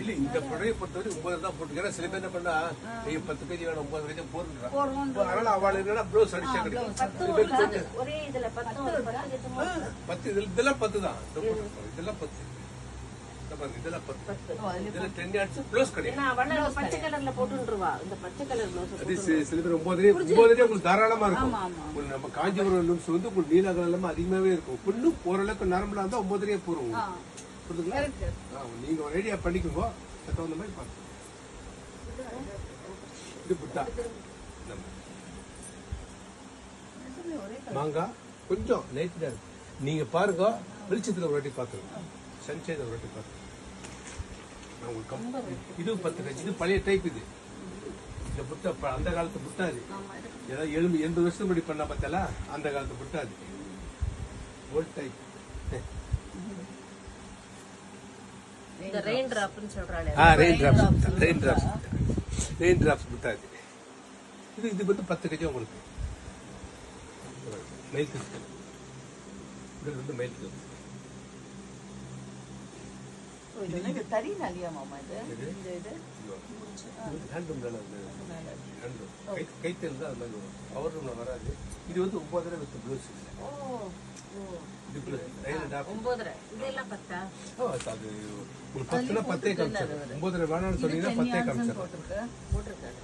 இல்ல இந்த புடவையை பொறுத்தவரை 9 தான் போட்டுக்கிறேன். சில பேர் என்ன பண்ணா நீ 10 கேஜி வேணும் 9 கேஜி போடுறான். அதனால அவள் என்னன்னா ப்ளவுஸ் அடிச்சா கிடைக்கும். 10 இதெல்லாம் 10 தான். இதெல்லாம் 10 இதெல்லாம் 10 இதுல 10 yards ப்ளவுஸ் கிடைக்கும். பச்சை கலர்ல போட்டுருவா. இந்த பச்சை கலர் ப்ளவுஸ் அது சில பேர் 9 உங்களுக்கு தாராளமா இருக்கும். நம்ம காஞ்சிபுரம் லூம்ஸ் வந்து உங்களுக்கு நீல கலர்ல அதிகமாவே இருக்கும். இன்னும் ஓரளவுக்கு நார்மலா இருந்தா 9 போடுவோம். புரியுதுங்களா? நீங்க ஒரு ஐடியா பண்ணிக்கோங்க. தகுந்த மாதிரி பார்த்து இது புட்டா மாங்காய் கொஞ்சம் லைட்டா இருக்கு. நீங்க பாருங்க, வெளிச்சத்துல ஒரு வாட்டி பாத்துருங்க, சன்ஷைன் ஒரு வாட்டி பாத்துருங்க. இது 10 கேஜி. இது பழைய டைப். இது இந்த புட்டா அந்த காலத்து புட்டா. இது ஏதாவது 80 வருஷம் முன்னாடி பண்ணா பார்த்தாலா அந்த காலத்து புட்டா. அது ஓல்ட் டைப். ரெயின் டிராப்னு சொல்றாங்க. ரெயின் டிராப்ஸ் புட்டா. இது வந்து 10 கேஜி உங்களுக்கு. மைல் கிறிஸ்டல் இது வந்து மைல் கிறிஸ்டல். இது தரி நலியா மாமா. இது ஹேண்ட்லூம் தானே. கைத்தல் தான் அது மாதிரி வரும். பவர் ரூம்ல வராது. இது வந்து 9 வித் ப்ளவுஸ். இது 9 இதெல்லாம் 10. அது ஒரு 10னா 10 காமிச்சாரு. 9 வேணாம்னு சொன்னீங்கன்னா 10 காமிச்சாரு. போட்டுருக்காரு.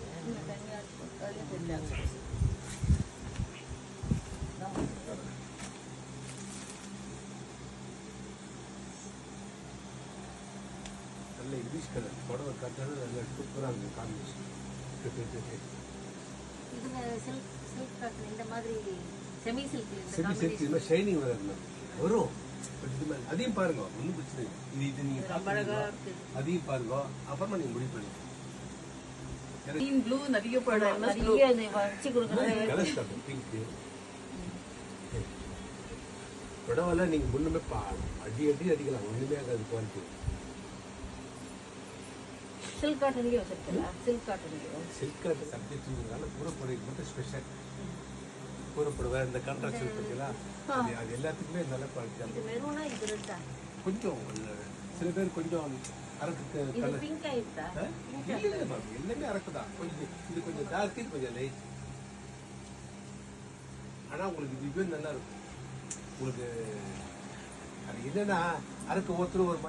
நல்ல இங்கிலீஷ் கலர் புடவை கட்டான நல்ல சூப்பராக இருக்கும் காம்பினேஷன். இதுல சில்க் காட்டன் இந்த மாதிரி செமி சில்க் இது மாதிரி ஷைனிங் வரும். அதையும் பாருங்க, ஒன்றும் பிரச்சனை இல்லை. இது நீங்க அதையும் பாருங்க, அப்புறமா நீங்க முடிவு பண்ணி ப்ளூ நிறைய புடவெல்லாம் நீங்க முன்னுமே அடி அடிக்கலாம். ஒண்ணுமே ஆகாது குவாலிட்டி. சில்க் காட்டன் வச்சிருக்கீங்களா? சில்க் காட்டன் சப்ஜெக்ட்னால கூறப்படுறது மட்டும் ஸ்பெஷல். கூறப்படுவா இந்த கான்ட்ராக்ட் இருக்குங்களா, அது எல்லாத்துக்குமே நல்ல குவாலிட்டி. கொஞ்சம் சில பேர் கொஞ்சம் அரக்கு எல்லாமே அரக்குதான். கொஞ்சம் இது கொஞ்சம் டார்க், கொஞ்சம் லைட். ஆனா உங்களுக்கு இது நல்லா இருக்கும். உங்களுக்கு அது என்னன்னா அரக்கு ஒருத்தர் ஒரு